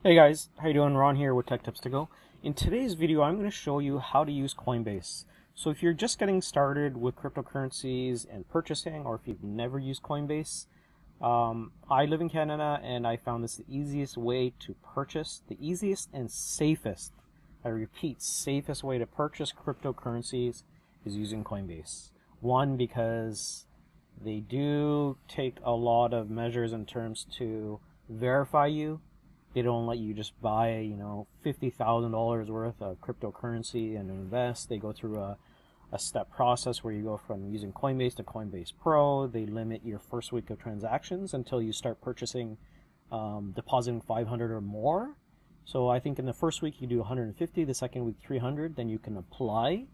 Hey guys, how you doing? Ron here with Tech Tips to Go. In today's video, I'm going to show you how to use Coinbase. So if you're just getting started with cryptocurrencies and purchasing, or if you've never used Coinbase, I live in Canada and I found this the easiest way to purchase, the easiest and safest, I repeat, safest way to purchase cryptocurrencies is using Coinbase. One, because they do take a lot of measures in terms to verify you. They don't let you just buy, $50,000 worth of cryptocurrency and invest. They go through a step process where you go from using Coinbase to Coinbase Pro. They limit your first week of transactions until you start purchasing, depositing 500 or more. So I think in the first week you do 150, the second week 300, then you can apply.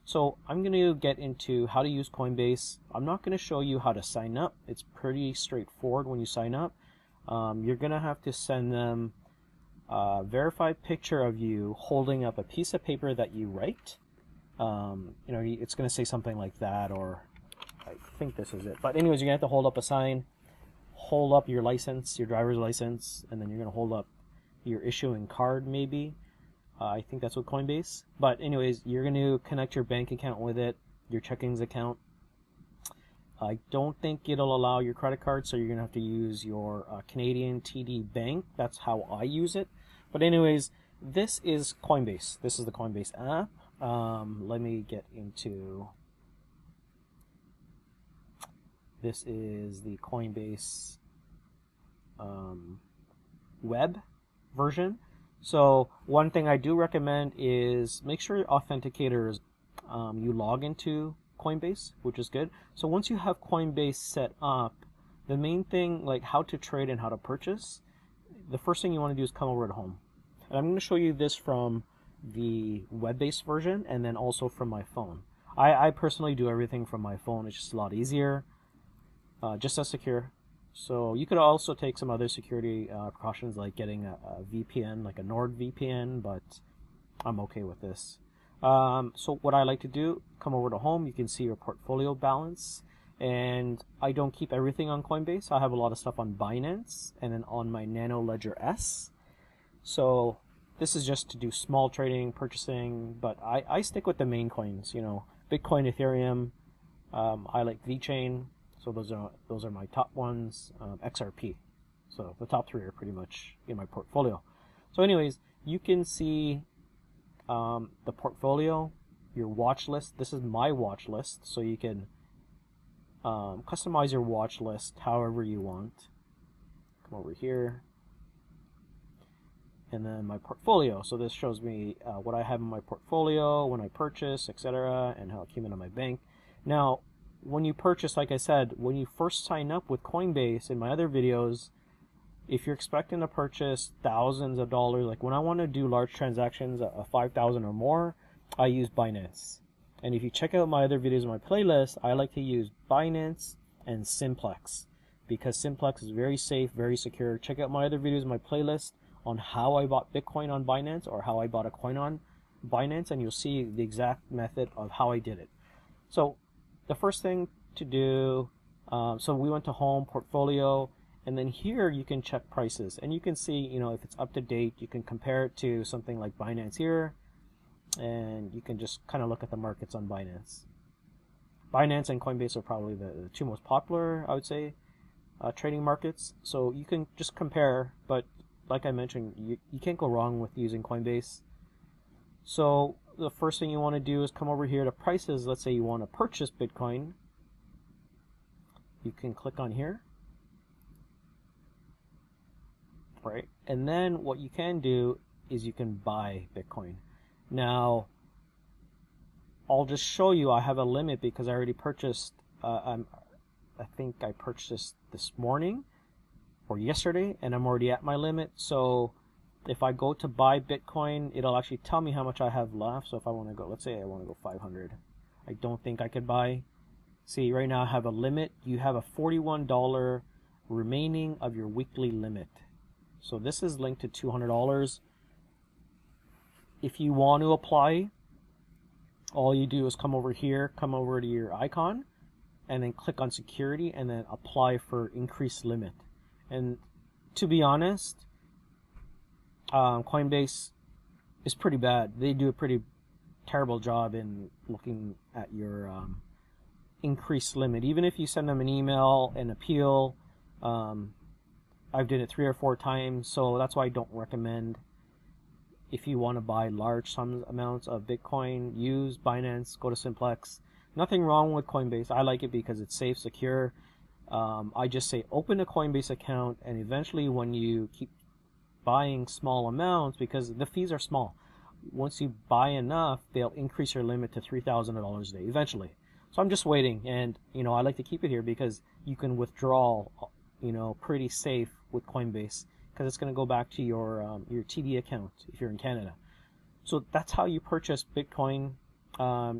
So I'm going to get into how to use Coinbase. I'm not going to show you how to sign up. It's pretty straightforward when you sign up. You're going to have to send them a verified picture of you holding up a piece of paper that you write. It's going to say something like that, or I think this is it. But anyways, you're going to have to hold up a sign, hold up your license, your driver's license, and then you're going to hold up your issuing card maybe. I think that's with Coinbase. But anyways, you're going to connect your bank account with it, your checkings account. I don't think it'll allow your credit card, so you're going to have to use your Canadian TD Bank. That's how I use it. But anyways, this is Coinbase. This is the Coinbase app. Let me get into... This is the Coinbase web version. So one thing I do recommend is make sure your authenticators you log into Coinbase, which is good. So once you have Coinbase set up, the main thing, like how to trade and how to purchase, the first thing you want to do is come over to home. And I'm going to show you this from the web-based version and then also from my phone. I personally do everything from my phone. It's just a lot easier, just as secure. So you could also take some other security precautions like getting a VPN, like a NordVPN, but I'm okay with this. So what I like to do, come over to home, you can see your portfolio balance, and I don't keep everything on Coinbase. I have a lot of stuff on Binance and then on my Nano Ledger S. So this is just to do small trading, purchasing, but I stick with the main coins, Bitcoin, Ethereum. I like VeChain, so those are my top ones. XRP. So the top three are pretty much in my portfolio. So anyways, you can see the portfolio, your watch list. This is my watch list, so you can customize your watch list however you want. Come over here, and then my portfolio. So this shows me what I have in my portfolio, when I purchase, etc., and how it came into my bank. Now, when you purchase, like I said, when you first sign up with Coinbase in my other videos, if you're expecting to purchase thousands of dollars, like when I want to do large transactions of 5,000 or more, I use Binance. And if you check out my other videos in my playlist, I like to use Binance and Simplex, because Simplex is very safe, very secure. Check out my other videos in my playlist on how I bought Bitcoin on Binance or how I bought a coin on Binance, and you'll see the exact method of how I did it. So the first thing to do, so we went to home, portfolio, and then here you can check prices, and you can see, if it's up to date. You can compare it to something like Binance here, and you can just kind of look at the markets on Binance. Binance and Coinbase are probably the two most popular, I would say, trading markets. So you can just compare, but like I mentioned, you can't go wrong with using Coinbase. So the first thing you want to do is come over here to prices. Let's say you want to purchase Bitcoin. You can click on here. Right, and then what you can do is you can buy Bitcoin. Now, I'll just show you. I have a limit because I already purchased. I think I purchased this morning or yesterday, and I'm already at my limit. So if I go to buy Bitcoin, it'll actually tell me how much I have left. So if I want to go, let's say I want to go 500. I don't think I could buy. See, right now I have a limit. You have a $41 remaining of your weekly limit. So this is linked to $200. If you want to apply, all you do is come over here, come over to your icon, and then click on security, and then apply for increased limit. And to be honest, Coinbase is pretty bad. They do a pretty terrible job in looking at your increased limit. Even if you send them an email and appeal, I've done it 3 or 4 times, so that's why I don't recommend. If you want to buy large amounts of Bitcoin, use Binance, go to Simplex. Nothing wrong with Coinbase. I like it because it's safe, secure. I just say open a Coinbase account, and eventually when you keep buying small amounts, because the fees are small, once you buy enough, they'll increase your limit to $3,000 a day eventually. So I'm just waiting, and I like to keep it here because you can withdraw, pretty safe with Coinbase, because it's going to go back to your TD account if you're in Canada. So that's how you purchase Bitcoin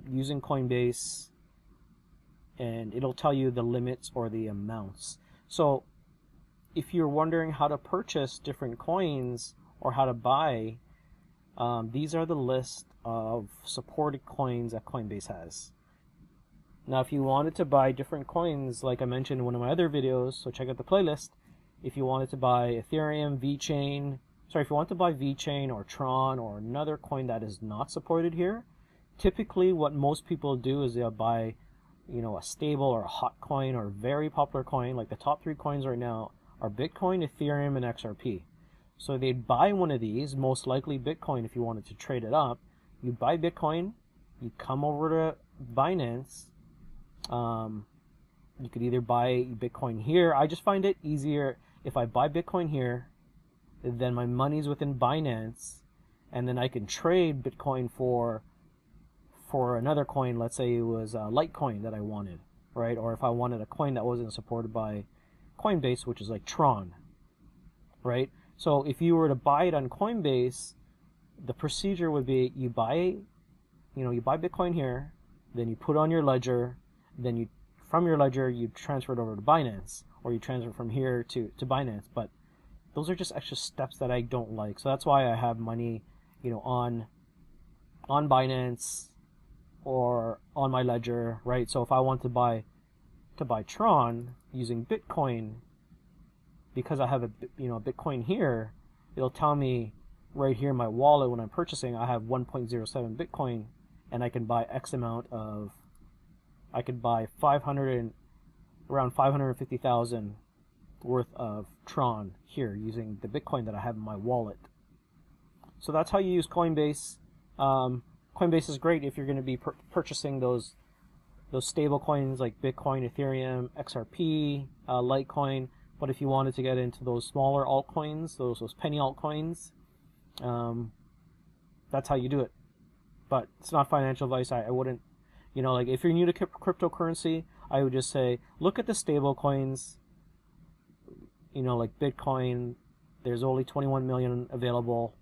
using Coinbase, and it'll tell you the limits or the amounts. So if you're wondering how to purchase different coins or how to buy, these are the list of supported coins that Coinbase has. Now, if you wanted to buy different coins, like I mentioned in one of my other videos, so check out the playlist. If you wanted to buy Ethereum, if you want to buy VeChain or Tron or another coin that is not supported here, typically what most people do is they'll buy, a stable or a hot coin or a very popular coin. Like the top 3 coins right now are Bitcoin, Ethereum, and XRP. So they'd buy one of these, most likely Bitcoin if you wanted to trade it up. You buy Bitcoin, you come over to Binance. You could either buy Bitcoin here. I just find it easier if I buy Bitcoin here, then my money's within Binance, and then I can trade Bitcoin for another coin. Let's say it was a Litecoin that I wanted, right? Or if I wanted a coin that wasn't supported by Coinbase, which is like Tron, right? So if you were to buy it on Coinbase, the procedure would be you buy Bitcoin here, then you put on your ledger, then from your ledger you transfer it over to Binance, or you transfer from here to Binance. But those are just extra steps that I don't like. So that's why I have money, on Binance or on my ledger, right? So if I want to buy Tron using Bitcoin, because I have a Bitcoin here, it'll tell me right here in my wallet when I'm purchasing I have 1.07 Bitcoin, and I can buy X amount of, I could buy around 550,000 worth of Tron here using the Bitcoin that I have in my wallet. So that's how you use Coinbase. Coinbase is great if you're going to be purchasing those stable coins like Bitcoin, Ethereum, XRP, Litecoin. But if you wanted to get into those smaller altcoins, those penny altcoins, that's how you do it. But it's not financial advice. I wouldn't, like if you're new to cryptocurrency, I would just say look at the stable coins. Like Bitcoin, there's only 21 million available.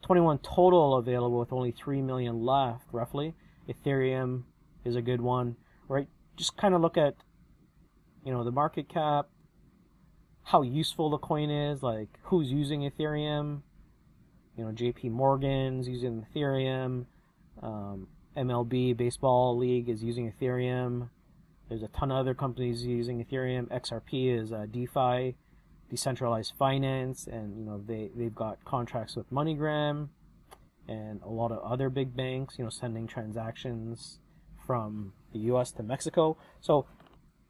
21 total available with only 3 million left, roughly. Ethereum is a good one, right? Just kind of look at, the market cap, how useful the coin is, like who's using Ethereum. JP Morgan's using Ethereum. MLB, Baseball League, is using Ethereum. There's a ton of other companies using Ethereum. XRP is DeFi, decentralized finance, and they've got contracts with MoneyGram and a lot of other big banks, sending transactions from the US to Mexico. So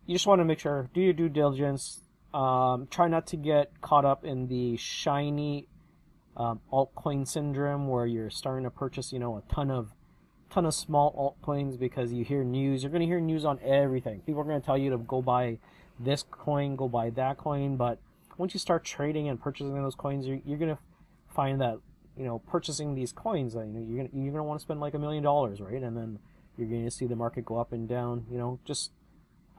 you just want to make sure, do your due diligence. Try not to get caught up in the shiny altcoin syndrome where you're starting to purchase, a ton of small altcoins because you hear news. You're going to hear news on everything. People are going to tell you to go buy this coin, go buy that coin. But once you start trading and purchasing those coins, you're going to find that, purchasing these coins, you're going to want to spend like $1 million, right? And then you're going to see the market go up and down.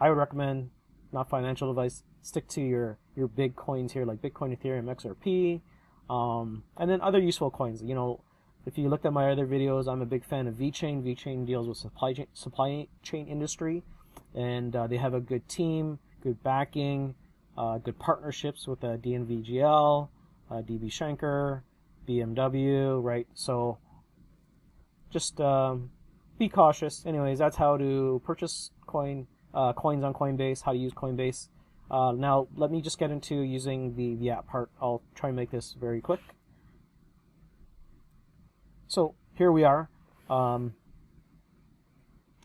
I would recommend, not financial advice, stick to your big coins here like Bitcoin, Ethereum, XRP, and then other useful coins. If you looked at my other videos, I'm a big fan of VeChain. VeChain deals with supply chain industry, and they have a good team, good backing, good partnerships with DNVGL, DB Schenker, BMW, right? So just be cautious. Anyways, that's how to purchase coins on Coinbase, how to use Coinbase. Now let me just get into using the app part. I'll try and make this very quick. So here we are.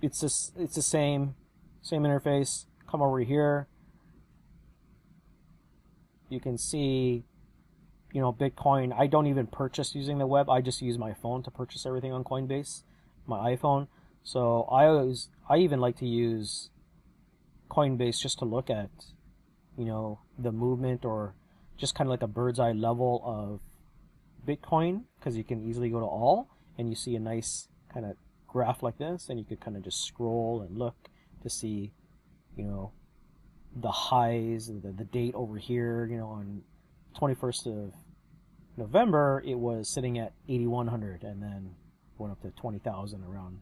It's the same interface. Come over here. You can see, you know, Bitcoin. I don't even purchase using the web. I just use my phone to purchase everything on Coinbase, my iPhone. So I even like to use Coinbase just to look at, you know, the movement, or just kind of like a bird's eye level of Bitcoin, because you can easily go to all and you see a nice kind of graph like this, and you could kind of just scroll and look to see, you know, the highs, the date over here. You know, on 21st of November it was sitting at 8,100, and then went up to 20,000 around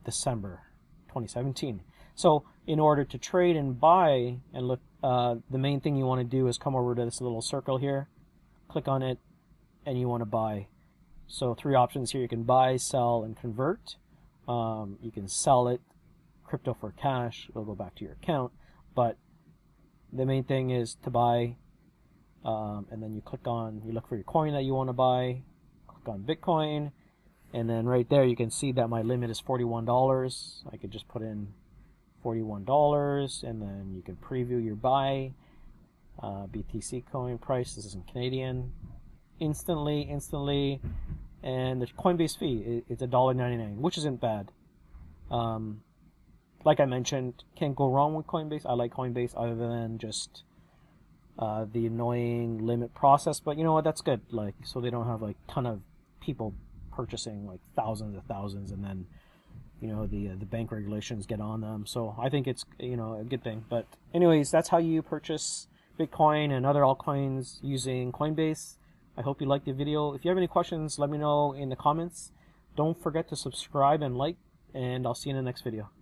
December 2017. So in order to trade and buy and look, the main thing you want to do is come over to this little circle here, click on it, and you want to buy. So 3 options here. You can buy, sell, and convert. You can sell it crypto for cash. It'll go back to your account. But the main thing is to buy, and then you look for your coin that you want to buy. Click on Bitcoin, and then right there you can see that my limit is $41. I could just put in $41, and then you can preview your buy. BTC coin price, this is in Canadian, instantly, and the Coinbase fee is $1.99, which isn't bad. Like I mentioned, can't go wrong with Coinbase. I like Coinbase, other than just the annoying limit process, but you know what, that's good, like, so they don't have like ton of people purchasing like thousands, and then, you know, the bank regulations get on them. So I think it's, you know, a good thing. But anyways, that's how you purchase Bitcoin and other altcoins using Coinbase. I hope you liked the video. If you have any questions, let me know in the comments. Don't forget to subscribe and like, and I'll see you in the next video.